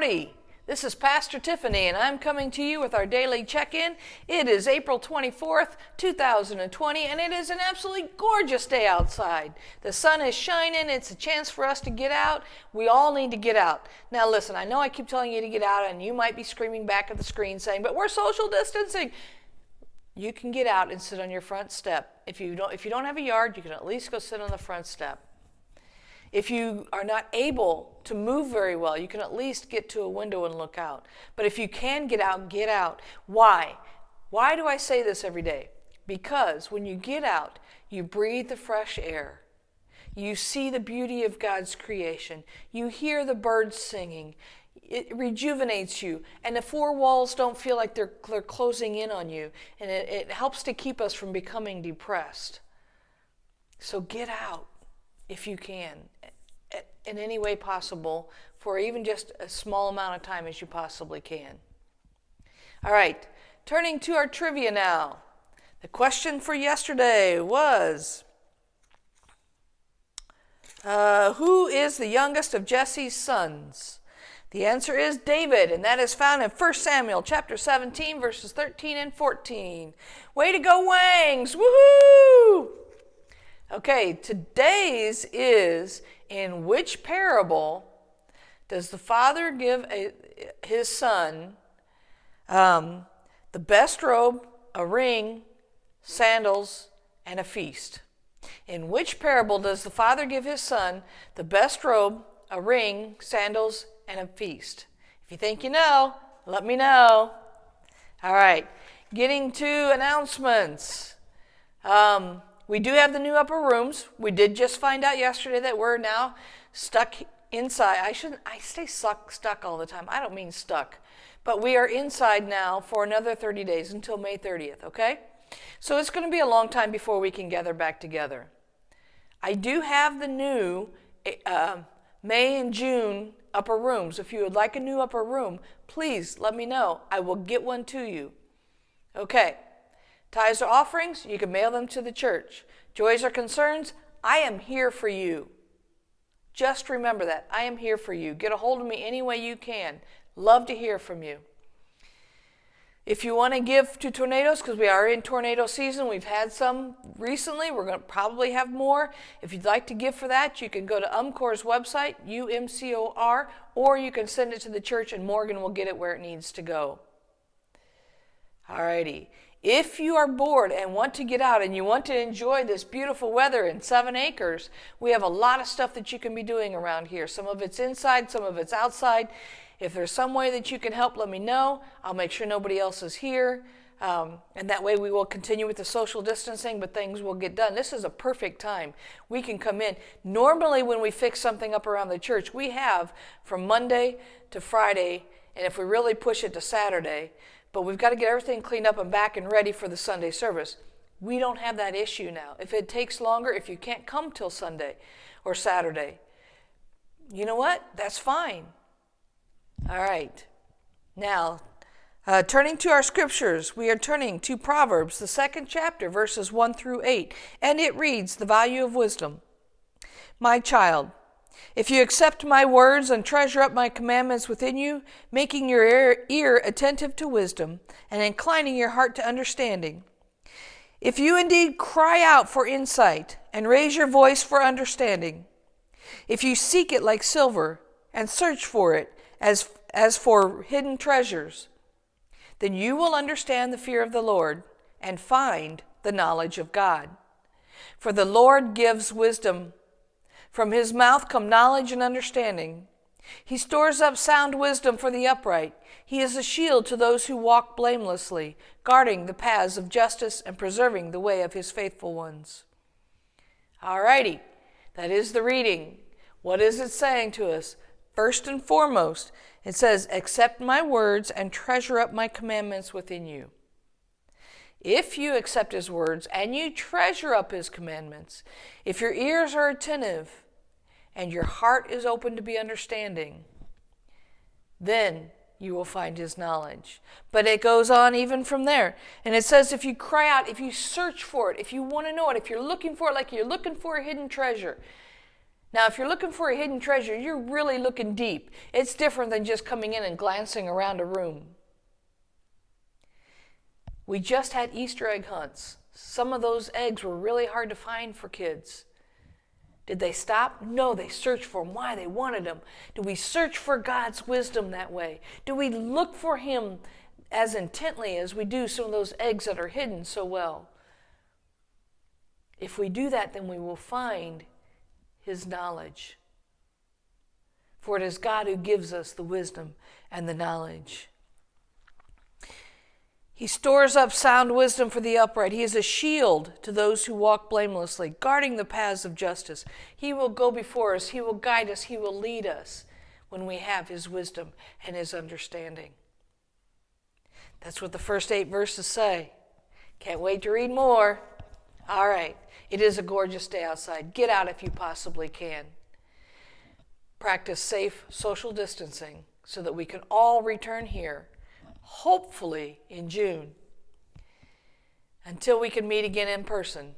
Howdy! This is Pastor Tiffany, and I'm coming to you with our daily check-in. It is April 24th, 2020, and it is an absolutely gorgeous day outside. The sun is shining. It's a chance for us to get out. We all need to get out. Now listen, I know I keep telling you to get out, and you might be screaming back at the screen saying, but we're social distancing. You can get out and sit on your front step. If you don't have a yard, you can at least go sit on the front step. If you are not able to move very well, you can at least get to a window and look out. But if you can get out, get out. Why? Why do I say this every day? Because when you get out, you breathe the fresh air. You see the beauty of God's creation. You hear the birds singing. It rejuvenates you, and the four walls don't feel like they're closing in on you, and it helps to keep us from becoming depressed. So get out if you can, in any way possible, for even just a small amount of time as you possibly can. All right, turning to our trivia now. The question for yesterday was, who is the youngest of Jesse's sons? The answer is David, and that is found in 1 Samuel chapter 17, verses 13 and 14. Way to go, Wangs! Woohoo! Okay, today's is, in which parable does the father give his son the best robe, a ring, sandals, and a feast? In which parable does the father give his son the best robe, a ring, sandals, and a feast? If you think you know, let me know. All right, getting to announcements. We do have the new upper rooms. We did just find out yesterday that we're now stuck inside. I say stuck all the time. I don't mean stuck. But we are inside now for another 30 days until May 30th, okay? So it's going to be a long time before we can gather back together. I do have the new May and June upper rooms. If you would like a new upper room, please let me know. I will get one to you. Okay. Tithes or offerings, you can mail them to the church. Joys or concerns, I am here for you. Just remember that. I am here for you. Get a hold of me any way you can. Love to hear from you. If you want to give to tornadoes, because we are in tornado season, we've had some recently. We're going to probably have more. If you'd like to give for that, you can go to UMCOR's website, UMCOR, or you can send it to the church and Morgan will get it where it needs to go. Alrighty. If you are bored and want to get out and you want to enjoy this beautiful weather in 7 acres, we have a lot of stuff that you can be doing around here. Some of it's inside, some of it's outside. If there's some way that you can help, let me know. I'll make sure nobody else is here. And that way we will continue with the social distancing, but things will get done. This is a perfect time. We can come in. Normally when we fix something up around the church, we have from Monday to Friday, and if we really push it to Saturday, but we've got to get everything cleaned up and back and ready for the Sunday service. We don't have that issue now. If it takes longer, if you can't come till Sunday or Saturday, you know what? That's fine. All right. Now, turning to our scriptures, we are turning to Proverbs, the 2nd chapter, verses 1 through 8, and it reads, the value of wisdom. My child, if you accept my words and treasure up my commandments within you, making your ear attentive to wisdom and inclining your heart to understanding, if you indeed cry out for insight and raise your voice for understanding, if you seek it like silver and search for it as for hidden treasures, then you will understand the fear of the Lord and find the knowledge of God. For the Lord gives wisdom. From his mouth come knowledge and understanding. He stores up sound wisdom for the upright. He is a shield to those who walk blamelessly, guarding the paths of justice and preserving the way of his faithful ones. All righty, that is the reading. What is it saying to us? First and foremost, it says, accept my words and treasure up my commandments within you. If you accept his words and you treasure up his commandments, if your ears are attentive and your heart is open to be understanding, then you will find his knowledge. But it goes on even from there. And it says if you cry out, if you search for it, if you want to know it, if you're looking for it like you're looking for a hidden treasure, Now, if you're looking for a hidden treasure, you're really looking deep. It's different than just coming in and glancing around a room. We just had Easter egg hunts. Some of those eggs were really hard to find for kids. Did they stop? No, they searched for them. Why? They wanted them. Do we search for God's wisdom that way? Do we look for Him as intently as we do some of those eggs that are hidden so well? If we do that, then we will find His knowledge. For it is God who gives us the wisdom and the knowledge. He stores up sound wisdom for the upright. He is a shield to those who walk blamelessly, guarding the paths of justice. He will go before us. He will guide us. He will lead us when we have His wisdom and His understanding. That's what the first 8 verses say. Can't wait to read more. All right. It is a gorgeous day outside. Get out if you possibly can. Practice safe social distancing so that we can all return here, hopefully in June. Until we can meet again in person,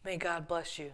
may God bless you.